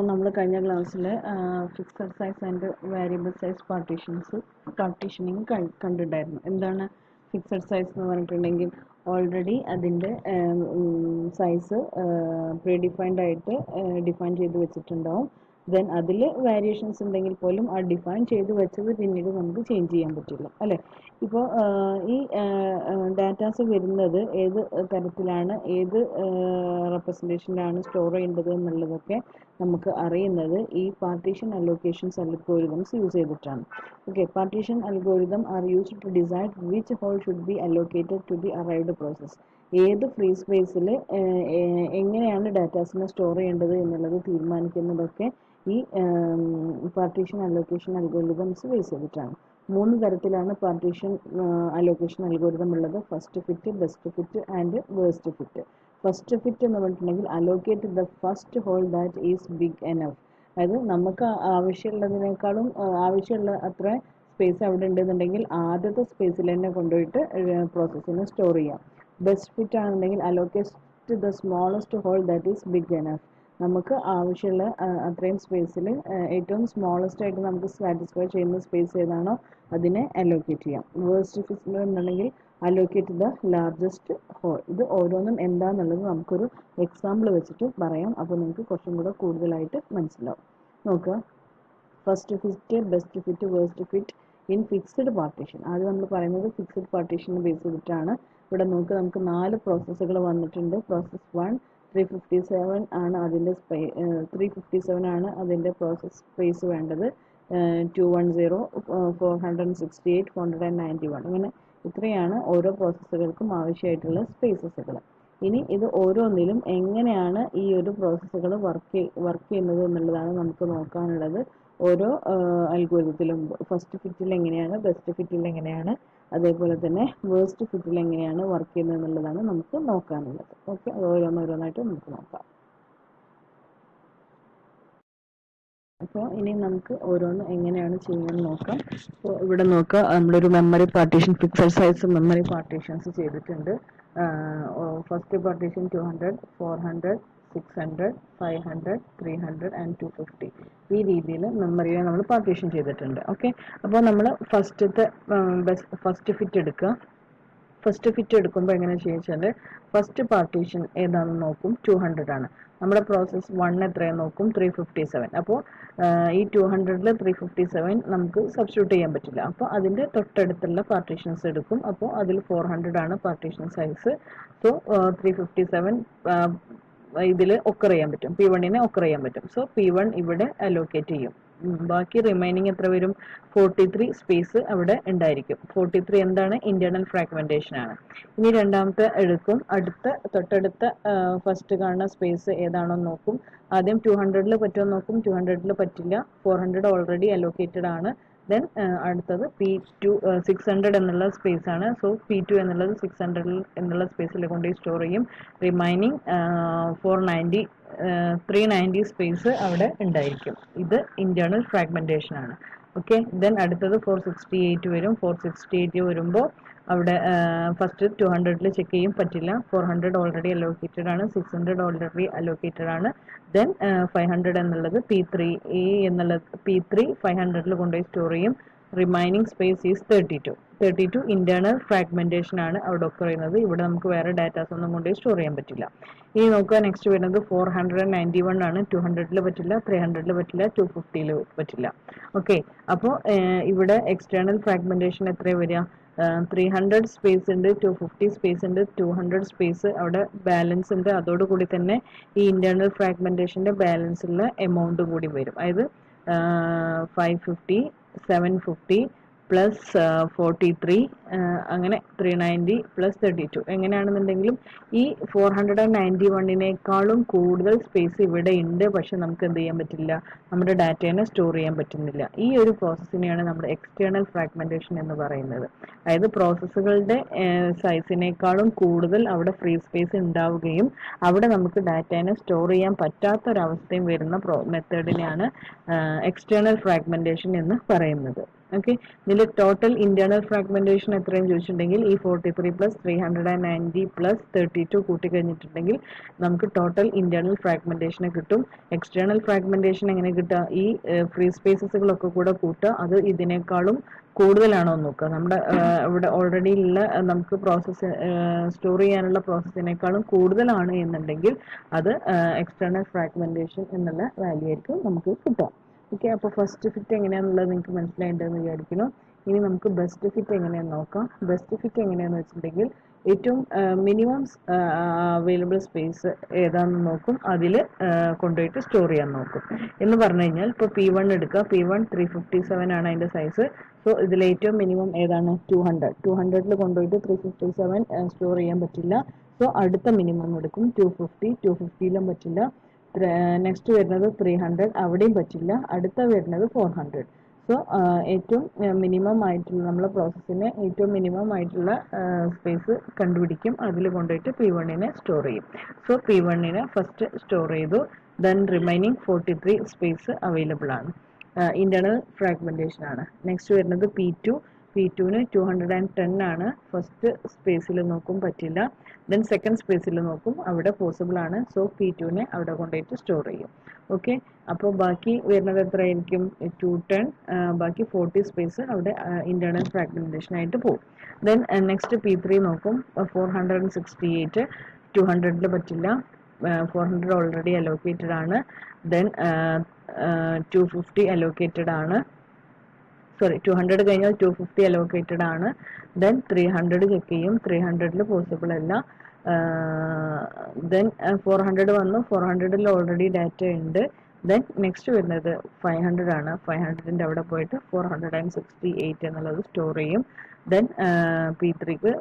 നമ്മൾ കഴിഞ്ഞ ക്ലാസ്സിൽ fixed size and variable size partitioning കണ്ടിട്ടുണ്ടായിരുന്നു. എന്താണ് ഫിക്സഡ് സൈസ് എന്ന് പറഞ്ഞിട്ടുണ്ടെങ്കിൽ ഓൾറെഡി അതിൻ്റെ സൈസ് പ്രീഡിഫൈൻഡ് ആയിട്ട് ഡിഫൈൻ ചെയ്ത് വെച്ചിട്ടുണ്ടാവും. ദെൻ അതിൽ വേരിയേഷൻസ് ഉണ്ടെങ്കിൽ പോലും ആ ഡിഫൈൻ ചെയ്ത് വെച്ചത് പിന്നീട് നമുക്ക് ചേഞ്ച് ചെയ്യാൻ പറ്റില്ല അല്ലേ. ഇപ്പോൾ ഈ ഡാറ്റാസ് വരുന്നത് ഏത് തരത്തിലാണ്, ഏത് റെപ്രസെൻറ്റേഷനിലാണ് സ്റ്റോർ ചെയ്യേണ്ടത് എന്നുള്ളതൊക്കെ നമുക്ക് അറിയുന്നത് ഈ പാർട്ടീഷൻ അലോക്കേഷൻസ് അൽഗോരിതംസ് യൂസ് ചെയ്തിട്ടാണ്. Okay, partition algorithm are used to decide which hole should be allocated to the arrived process. ഏത് ഫ്രീ സ്പേസിൽ എങ്ങനെയാണ് ഡാറ്റാസിനെ സ്റ്റോർ ചെയ്യേണ്ടത് എന്നുള്ളത് തീരുമാനിക്കുന്നതൊക്കെ ഈ പാർട്ടീഷൻ അലോക്കേഷൻ അൽഗോരിതംസ് ബേസ് ചെയ്തിട്ടാണ്. 3 തരത്തിലാണ് പാർട്ടീഷൻ അലോക്കേഷൻ അൽഗോരിതം ഉള്ളത്. First fit, best fit and worst fit. First fit എന്ന് പറഞ്ഞിട്ടുണ്ടെങ്കിൽ allocate the first hole that is big enough. അതായത് നമുക്ക് ആവശ്യമുള്ളതിനേക്കാളും ആവശ്യമുള്ള അത്ര സ്പേസ് അവിടെ ഉണ്ടെന്നുണ്ടെങ്കിൽ ആദ്യത്തെ സ്പേസിൽ തന്നെ കൊണ്ടുപോയിട്ട് പ്രോസസ്സിനെ സ്റ്റോർ ചെയ്യാം. ബെസ്റ്റ് ഫിറ്റ് ആണെന്നുണ്ടെങ്കിൽ allocate the smallest hole that is big enough. നമുക്ക് ആവശ്യമുള്ള അത്രയും സ്പേസിൽ ഏറ്റവും സ്മോളസ്റ്റ് ആയിട്ട് നമുക്ക് സാറ്റിസ്ഫൈ ചെയ്യുന്ന സ്പേസ് ഏതാണോ അതിനെ അലോക്കേറ്റ് ചെയ്യാം. വേസ്റ്റ് ഫിറ്റ് എന്നുണ്ടെങ്കിൽ അലോക്കേറ്റ് ദ ലാർജസ്റ്റ് ഹോൾ. ഇത് ഓരോന്നും എന്താണെന്നുള്ളത് നമുക്കൊരു എക്സാമ്പിൾ വെച്ചിട്ട് പറയാം. അപ്പോൾ നിങ്ങൾക്ക് കുറച്ചും കൂടെ കൂടുതലായിട്ട് മനസ്സിലാവും. നോക്കുക, first fit, best fit, waste fit in fixed partition. ആദ്യം നമ്മൾ പറയുന്നത് ഫിക്സ്ഡ് പാർട്ടീഷനെ ബേസ് ചെയ്തിട്ടാണ്. ഇവിടെ നമുക്ക് 4 പ്രോസസ്സുകൾ വന്നിട്ടുണ്ട്. പ്രോസസ് 1 357 ആണ് അതിൻ്റെ 357 ആണ് അതിൻ്റെ പ്രോസസ് സ്പേസ് വേണ്ടത്. 210 468 491 ഇങ്ങനെ ഇത്രയാണ് ഓരോ പ്രോസസ്സുകൾക്കും ആവശ്യമായിട്ടുള്ള സ്പേസസുകൾ. ഇനി ഇത് ഓരോന്നിലും എങ്ങനെയാണ് ഈ ഒരു പ്രോസസ്സുകൾ വർക്ക് ചെയ്യുന്നത് എന്നുള്ളതാണ് നമുക്ക് നോക്കാനുള്ളത്. ഓരോ അൽഗോരിതത്തിലും ഫസ്റ്റ് ഫിറ്റിൽ എങ്ങനെയാണ്, ബെസ്റ്റ് ഫിറ്റിൽ എങ്ങനെയാണ്, അതേപോലെ തന്നെ വേസ്റ്റ് ഫിറ്റിൽ എങ്ങനെയാണ് വർക്ക് ചെയ്യുന്നത് എന്നുള്ളതാണ് നമുക്ക് നോക്കാനുള്ളത്. ഓക്കെ, അത് ഓരോന്നോരോന്നായിട്ട് നമുക്ക് നോക്കാം. അപ്പോൾ ഇനി നമുക്ക് ഓരോന്ന് എങ്ങനെയാണ് ചെയ്യുന്നത് നോക്കാം. അപ്പോൾ ഇവിടെ നോക്കുക, നമ്മളൊരു memory partition fixed size memory partitions ചെയ്തിട്ടുണ്ട്. ഫസ്റ്റ് പാർട്ടീഷൻ 200 400 600 500 300 ആൻഡ് 250 ഈ രീതിയിൽ മെമ്മറിയെ നമ്മൾ പാർട്ടീഷൻ ചെയ്തിട്ടുണ്ട്. ഓക്കെ, അപ്പോൾ നമ്മൾ ഫസ്റ്റ് ഫിറ്റ് എടുക്കുക. ഫസ്റ്റ് ഫിറ്റ് എടുക്കുമ്പോൾ എങ്ങനെ ചോദിച്ചാൽ ഫസ്റ്റ് പാർട്ടീഷൻ ഏതാണെന്ന് നോക്കും, 200 ആണ്. നമ്മുടെ പ്രോസസ് 1 എത്രയാണ് നോക്കും, 357. അപ്പോൾ ഈ 200-ൽ 357 നമുക്ക് സബ്സ്റ്റിറ്റ്യൂട്ട് ചെയ്യാൻ പറ്റില്ല. അപ്പോൾ അതിൻ്റെ തൊട്ടടുത്തുള്ള പാർട്ടീഷൻസ് എടുക്കും. അപ്പോൾ അതിൽ 400 ആണ് പാർട്ടീഷൻ സൈസ്. സോ 357 ഇതിൽ ഒക്കർ ചെയ്യാൻ പറ്റും, P1-നെ ഒക്കർ ചെയ്യാൻ പറ്റും. സോ P1 ഇവിടെ അലോക്കേറ്റ് ചെയ്യും. ബാക്കി റിമൈനിങ് എത്ര വരും, 43 സ്പേസ് അവിടെ ഉണ്ടായിരിക്കും. 43 എന്താണ്, ഇന്റേണൽ ഫ്രാഗ്മെന്റേഷൻ ആണ്. ഇനി രണ്ടാമത്തെ എടുക്കും, തൊട്ടടുത്ത ഫസ്റ്റ് കാണുന്ന സ്പേസ് ഏതാണോ നോക്കും. ആദ്യം 200-ൽ പറ്റുമോ നോക്കും, 200-ൽ പറ്റില്ല, 400 ഓൾറെഡി അലോക്കേറ്റഡ് ആണ്. ദെൻ അടുത്തത് P2 600 എന്നുള്ള സ്പേസ് ആണ്. സോ P2 എന്നുള്ളത് 600 എന്നുള്ള സ്പേസിൽ കൊണ്ടുപോയി സ്റ്റോർ ചെയ്യും. റിമൈനിങ് 390 സ്പേസ് അവിടെ ഉണ്ടായിരിക്കും. ഇത് ഇന്റേണൽ ഫ്രാഗ്മെന്റേഷൻ ആണ്. ഓക്കെ, ദെൻ അടുത്തത് 468 വരും. 468 വരുമ്പോൾ അവിടെ ഫസ്റ്റ് 200-ൽ ചെക്ക് ചെയ്യും, പറ്റില്ല. 400 ഓൾറെഡി അലോക്കേറ്റഡ് ആണ്, 600 ഓൾറെഡി അലോക്കേറ്റഡ് ആണ്. ദെൻ 500 എന്നുള്ളത് P3 500-ൽ കൊണ്ടുപോയി സ്റ്റോർ ചെയ്യും. Remaining space is 32 internal fragmentation ആണ് അവിടെ ഒക്കർ ചെയ്യുന്നത്. ഇവിടെ നമുക്ക് വേറെ ഡാറ്റാസ് ഒന്നും കൊണ്ടുപോയി സ്റ്റോർ ചെയ്യാൻ പറ്റില്ല. ഇനി നോക്കുക, നെക്സ്റ്റ് വരുന്നത് 491 ആണ്. 200-ൽ പറ്റില്ല, 300-ൽ പറ്റില്ല, 250-ൽ പറ്റില്ല. ഓക്കെ, അപ്പോൾ ഇവിടെ എക്സ്റ്റേണൽ ഫ്രാഗ്മെന്റേഷൻ എത്രയാണ് വരിക, 300 സ്പേസ് ഉണ്ട്, 250 സ്പേസ് ഉണ്ട്, 200 സ്പേസ് അവിടെ ബാലൻസ് ഉണ്ട്. അതോടുകൂടി തന്നെ ഈ ഇന്റേണൽ ഫ്രാഗ്മെന്റേഷന്റെ ബാലൻസ് ഉള്ള എമൗണ്ട് കൂടി വരും. അതായത് 550 750 പ്ലസ് 43 അങ്ങനെ 390 പ്ലസ് 32 എങ്ങനെയാണെന്നുണ്ടെങ്കിലും ഈ 491-നേക്കാളും കൂടുതൽ സ്പേസ് ഇവിടെ ഉണ്ട്. പക്ഷെ നമുക്ക് എന്ത് ചെയ്യാൻ പറ്റില്ല, നമ്മുടെ ഡാറ്റേനെ സ്റ്റോർ ചെയ്യാൻ പറ്റുന്നില്ല. ഈ ഒരു പ്രോസസ്സിനെയാണ് നമ്മൾ എക്സ്റ്റേണൽ ഫ്രാഗ്മെന്റേഷൻ എന്ന് പറയുന്നത്. അതായത് പ്രോസസ്സുകളുടെ സൈസിനേക്കാളും കൂടുതൽ അവിടെ ഫ്രീ സ്പേസ് ഉണ്ടാവുകയും അവിടെ നമുക്ക് ഡാറ്റേനെ സ്റ്റോർ ചെയ്യാൻ പറ്റാത്തൊരവസ്ഥയും വരുന്ന മെത്തേഡിനെയാണ് എക്സ്റ്റേണൽ ഫ്രാഗ്മെന്റേഷൻ എന്ന് പറയുന്നത്. ഓക്കെ, ഇതിൽ ടോട്ടൽ ഇന്റേണൽ ഫ്രാഗ്മെന്റേഷൻ എത്രയെന്ന് ചോദിച്ചിട്ടുണ്ടെങ്കിൽ ഈ 43 പ്ലസ് 390 പ്ലസ് 32 കൂട്ടി കഴിഞ്ഞിട്ടുണ്ടെങ്കിൽ നമുക്ക് ടോട്ടൽ ഇന്റേണൽ ഫ്രാഗ്മെന്റേഷനെ കിട്ടും. എക്സ്റ്റേണൽ ഫ്രാഗ്മെന്റേഷൻ എങ്ങനെ കിട്ടുക? ഈ ഫ്രീ സ്പേസസുകളൊക്കെ കൂടെ കൂട്ടുക, അത് ഇതിനേക്കാളും കൂടുതലാണോ എന്ന് നോക്കുക. നമ്മുടെ ഇവിടെ ഓൾറെഡി ഉള്ള നമുക്ക് പ്രോസസ്സ് സ്റ്റോർ ചെയ്യാനുള്ള പ്രോസസ്സിനേക്കാളും കൂടുതലാണ് എന്നുണ്ടെങ്കിൽ അത് എക്സ്റ്റേണൽ ഫ്രാഗ്മെന്റേഷൻ എന്നുള്ള വാല്യൂ ആയിരിക്കും നമുക്ക് കിട്ടുക. ഓക്കെ, അപ്പോൾ ഫസ്റ്റ് ഫിറ്റ് എങ്ങനെയാണെന്നുള്ളത് നിങ്ങൾക്ക് മനസ്സിലായിട്ടുണ്ടെന്ന് വിചാരിക്കുന്നു. ഇനി നമുക്ക് ബെസ്റ്റ് ഫിറ്റ് എങ്ങനെയാണെന്ന് നോക്കാം. ബെസ്റ്റ് ഫിറ്റ് എങ്ങനെയാണെന്ന് വെച്ചിട്ടുണ്ടെങ്കിൽ ഏറ്റവും മിനിമം അവൈലബിൾ സ്പേസ് ഏതാണെന്ന് നോക്കും, അതിൽ കൊണ്ടുപോയിട്ട് സ്റ്റോർ ചെയ്യാൻ നോക്കും. എന്ന് പറഞ്ഞു കഴിഞ്ഞാൽ ഇപ്പോൾ P1 എടുക്കുക. P1 357 ആണ് അതിൻ്റെ സൈസ്. സോ ഇതിൽ ഏറ്റവും മിനിമം ഏതാണ്? 200. 200ൽ കൊണ്ടുപോയിട്ട് 357 സ്റ്റോർ ചെയ്യാൻ പറ്റില്ല. സോ അടുത്ത മിനിമം എടുക്കും 250. 250ലും പറ്റില്ല. നെക്സ്റ്റ് വരുന്നത് 300, അവിടെയും പറ്റില്ല. അടുത്ത വരുന്നത് 400. സോ ഏറ്റവും മിനിമം ആയിട്ടുള്ള നമ്മളെ പ്രോസസ്സിന് ഏറ്റവും മിനിമം ആയിട്ടുള്ള സ്പേസ് കണ്ടുപിടിക്കും, അതിൽ കൊണ്ടുപോയിട്ട് P1നെ സ്റ്റോർ ചെയ്യും. സോ P1നെ ഫസ്റ്റ് സ്റ്റോർ ചെയ്തു. ദെൻ റിമൈനിങ് 43 സ്പേസ് അവൈലബിൾ ആണ്. ഇന്റേണൽ ഫ്രാഗ്മെന്റേഷൻ ആണ്. നെക്സ്റ്റ് വരുന്നത് P2. P2ന് 210 ആണ്. ഫസ്റ്റ് സ്പേസിൽ നോക്കും പറ്റില്ല. ദെൻ സെക്കൻഡ് സ്പേസിൽ നോക്കും, അവിടെ പോസിബിൾ ആണ്. സോ P2നെ അവിടെ കൊണ്ടുപോയിട്ട് സ്റ്റോർ ചെയ്യും. ഓക്കെ, അപ്പോൾ ബാക്കി വരുന്നത് എത്രയായിരിക്കും? 210. ബാക്കി 40 സ്പേസ് അവിടെ ഇന്റേണൽ ഫ്രാഗ്മെന്റേഷൻ ആയിട്ട് പോകും. ദെൻ നെക്സ്റ്റ് P3 നോക്കും. 468. 200ൽ പറ്റില്ല. 400 ഓൾറെഡി അലോക്കേറ്റഡ് ആണ്. ദെൻ 250 അലോക്കേറ്റഡ് ആണ്. സോറി, 200 കഴിഞ്ഞാൽ 250 അലോക്കേറ്റഡ് ആണ്. ദെൻ 300 ചെക്ക് ചെയ്യും. 300ൽ പോസിബിൾ അല്ല. ദെൻ 400 വന്നു. 400ൽ ഓൾറെഡി ഡാറ്റ ഉണ്ട്. ദെൻ നെക്സ്റ്റ് വരുന്നത് 500 ആണ്. 500ൻ്റെ അവിടെ പോയിട്ട് 468 എന്നുള്ളത് സ്റ്റോർ ചെയ്യും. ദെൻ P3ക്ക്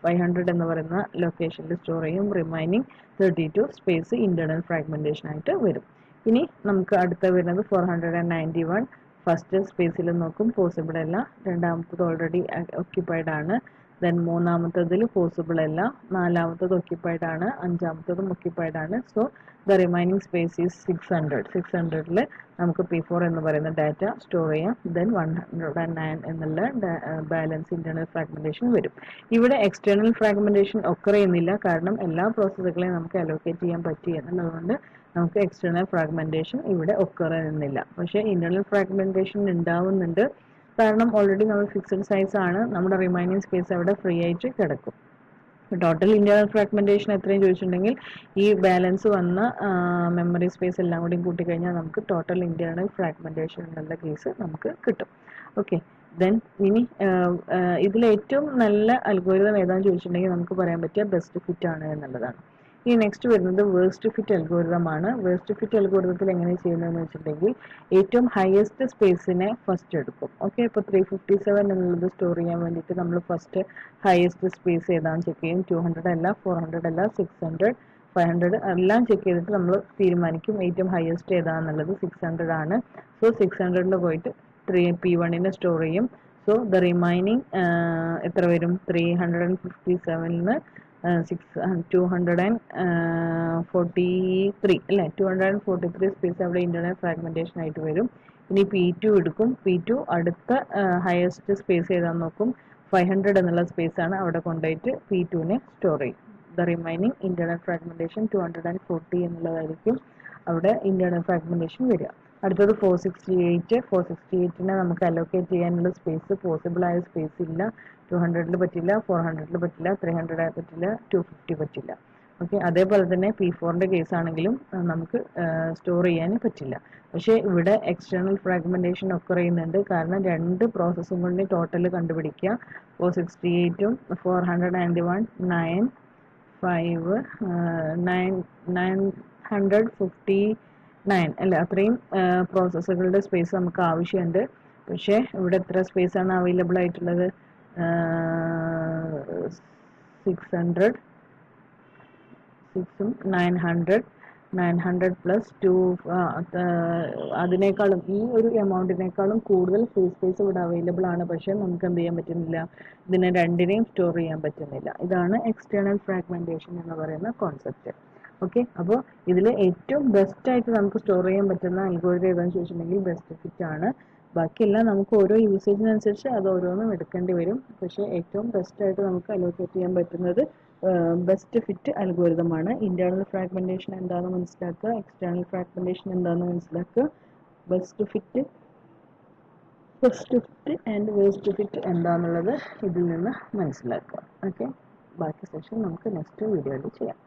500 എന്ന് പറയുന്ന ലൊക്കേഷനിൽ സ്റ്റോർ ചെയ്യും. റിമൈനിങ് 32 സ്പേസ് ഇന്റേണൽ ഫ്രാഗ്മെന്റേഷൻ ആയിട്ട് വരും. ഇനി നമുക്ക് അടുത്ത വരുന്നത് 491. ഫസ്റ്റ് സ്പേസിൽ നോക്കും, പോസിബിൾ അല്ല. രണ്ടാമത്തത് ഓൾറെഡി ഒക്യുപ്പൈഡ് ആണ്. ദെൻ മൂന്നാമത്തതിൽ പോസിബിൾ അല്ല. നാലാമത്തത് ഒക്യുപ്പൈഡ് ആണ്. അഞ്ചാമത്തതും ഒക്യുപ്പൈഡ് ആണ്. So the remaining space is 600. 600ൽ നമുക്ക് P4 എന്ന് പറയുന്ന ഡാറ്റ സ്റ്റോർ ചെയ്യാം. ദെൻ 109 എന്നുള്ള ബാലൻസ് ഇന്റേണൽ ഫ്രാഗ്മെന്റേഷൻ വരും. ഇവിടെ എക്സ്റ്റേണൽ ഫ്രാഗ്മെന്റേഷൻ ഒക്കർ ചെയ്യുന്നില്ല, കാരണം എല്ലാ പ്രോസസ്സുകളെയും നമുക്ക് അലോക്കേറ്റ് ചെയ്യാൻ പറ്റി എന്നുള്ളതുകൊണ്ട് നമുക്ക് എക്സ്റ്റേണൽ ഫ്രാഗ്മെന്റേഷൻ ഇവിടെ ഒക്കർ ചെയ്യുന്നില്ല. പക്ഷേ ഇന്റേണൽ ഫ്രാഗ്മെന്റേഷൻ ഉണ്ടാവുന്നുണ്ട്, കാരണം ഓൾറെഡി നമ്മൾ ഫിക്സഡ് സൈസ് ആണ്. നമ്മുടെ റിമൈനിങ് സ്പേസ് അവിടെ ഫ്രീ ആയിട്ട് കിടക്കും. ടോട്ടൽ ഇന്റേണൽ ഫ്രാഗ്മെന്റേഷൻ എത്രയും ചോദിച്ചിട്ടുണ്ടെങ്കിൽ ഈ ബാലൻസ് വന്ന മെമ്മറി സ്പേസ് എല്ലാം കൂടി കൂട്ടിക്കഴിഞ്ഞാൽ നമുക്ക് ടോട്ടൽ ഇന്റേണൽ ഫ്രാഗ്മെന്റേഷൻ എന്നുള്ള കേസ് നമുക്ക് കിട്ടും. ഓക്കെ, ദെൻ ഇനി ഇതിൽ ഏറ്റവും നല്ല അൽഗോരിതം ഏതാണെന്ന് ചോദിച്ചിട്ടുണ്ടെങ്കിൽ നമുക്ക് പറയാൻ പറ്റിയ ബെസ്റ്റ് ഫിറ്റ് ആണ് എന്നുള്ളതാണ്. ഈ നെക്സ്റ്റ് വരുന്നത് വേസ്റ്റ് ഫിറ്റ് അൽഗോരിതം ആണ്. വേസ്റ്റ് ഫിറ്റ് അൽഗോരിതത്തിൽ എങ്ങനെ ചെയ്യുന്നതെന്ന് വെച്ചിട്ടുണ്ടെങ്കിൽ ഏറ്റവും ഹയസ്റ്റ് സ്പേസിനെ ഫസ്റ്റ് എടുക്കും. ഓക്കെ, ഇപ്പോൾ 357 എന്നുള്ളത് സ്റ്റോർ ചെയ്യാൻ വേണ്ടിയിട്ട് നമ്മൾ ഫസ്റ്റ് ഹയസ്റ്റ് സ്പേസ് ഏതാണെന്ന് ചെക്ക് ചെയ്യും. 200 അല്ല, 400 അല്ല, 600, 500 എല്ലാം ചെക്ക് ചെയ്തിട്ട് നമ്മൾ തീരുമാനിക്കും ഏറ്റവും ഹയസ്റ്റ് ഏതാണെന്നുള്ളത്. 600 ആണ്. സോ 600ൽ പോയിട്ട് P1നെ സ്റ്റോർ ചെയ്യും. സോ ദ റിമൈനിങ് എത്ര വരും? 357ന് 243 അല്ലേ? 243 സ്പേസ് അവിടെ ഇന്റേണൽ ഫ്രാഗ്മെന്റേഷൻ ആയിട്ട് വരും. ഇനി P2 എടുക്കും. P2 അടുത്ത ഹയസ്റ്റ് സ്പേസ് ഏതാന്ന് നോക്കും. 500 എന്നുള്ള സ്പേസ് ആണ്. അവിടെ കൊണ്ടുപോയിട്ട് P2നെ സ്റ്റോർ ചെയ്യും. ദ റിമൈനിങ് ഇന്റേണൽ ഫ്രാഗ്മെന്റേഷൻ 240 എന്നുള്ളതായിരിക്കും അവിടെ ഇന്റേണൽ ഫ്രാഗ്മെന്റേഷൻ വരിക. അടുത്തത് 468. 468നെ നമുക്ക് അലോക്കേറ്റ് ചെയ്യാനുള്ള സ്പേസ് പോസിബിൾ ആയ സ്പേസ് ഇല്ല. 200ൽ പറ്റില്ല, 400ൽ പറ്റില്ല, 300 പറ്റില്ല, 250 പറ്റില്ല. ഓക്കെ, അതേപോലെ തന്നെ P4ൻ്റെ കേസ് ആണെങ്കിലും നമുക്ക് സ്റ്റോർ ചെയ്യാൻ പറ്റില്ല. പക്ഷേ ഇവിടെ എക്സ്റ്റേണൽ ഫ്രാഗ്മെന്റേഷൻ ഒക്കർ ചെയ്യുന്നുണ്ട്, കാരണം രണ്ട് പ്രോസസ്സും കൊണ്ട് ടോട്ടൽ കണ്ടുപിടിക്കുക. 468ഉം 491 9 5 959 അല്ല, അത്രയും പ്രോസസ്സുകളുടെ സ്പേസ് നമുക്ക് ആവശ്യമുണ്ട്. പക്ഷേ ഇവിടെ എത്ര സ്പേസ് ആണ് അവൈലബിൾ ആയിട്ടുള്ളത്? 600, 6ഉം 900 പ്ലസ് 2, അതിനേക്കാളും ഈ ഒരു എമൗണ്ടിനേക്കാളും കൂടുതൽ ഫ്രീ സ്പേസ് ഇവിടെ അവൈലബിൾ ആണ്. പക്ഷേ നമുക്ക് എന്ത് ചെയ്യാൻ പറ്റുന്നില്ല? ഇതിനെ രണ്ടിനെയും സ്റ്റോർ ചെയ്യാൻ പറ്റുന്നില്ല. ഇതാണ് എക്സ്റ്റേണൽ ഫ്രാഗ്മെന്റേഷൻ എന്ന് പറയുന്ന കോൺസെപ്റ്റ്. ഓക്കെ, അപ്പോൾ ഇതിൽ ഏറ്റവും ബെസ്റ്റ് ആയിട്ട് നമുക്ക് സ്റ്റോർ ചെയ്യാൻ പറ്റുന്ന അൽഗോരിതം ഏതാണെന്ന് ചോദിച്ചിട്ടുണ്ടെങ്കിൽ ബെസ്റ്റ് ഫിറ്റ് ആണ്. ബാക്കിയെല്ലാം നമുക്ക് ഓരോ യൂസേജിനനുസരിച്ച് അത് ഓരോന്നും എടുക്കേണ്ടി വരും. പക്ഷേ ഏറ്റവും ബെസ്റ്റായിട്ട് നമുക്ക് അലോക്കേറ്റ് ചെയ്യാൻ പറ്റുന്നത് ബെസ്റ്റ് ഫിറ്റ് അൽഗോരിതമാണ്. ഇന്റേണൽ ഫ്രാഗ്മെന്റേഷൻ എന്താണെന്ന് മനസ്സിലാക്കുക, എക്സ്റ്റേണൽ ഫ്രാഗ്മെന്റേഷൻ എന്താണെന്ന് മനസ്സിലാക്കുക, best fit, first fit and worst fit എന്താണെന്നുള്ളത് ഇതിൽ നിന്ന് മനസ്സിലാക്കുക. ഓക്കെ, ബാക്കി സെഷൻ നമുക്ക് നെക്സ്റ്റ് വീഡിയോയിൽ ചെയ്യാം.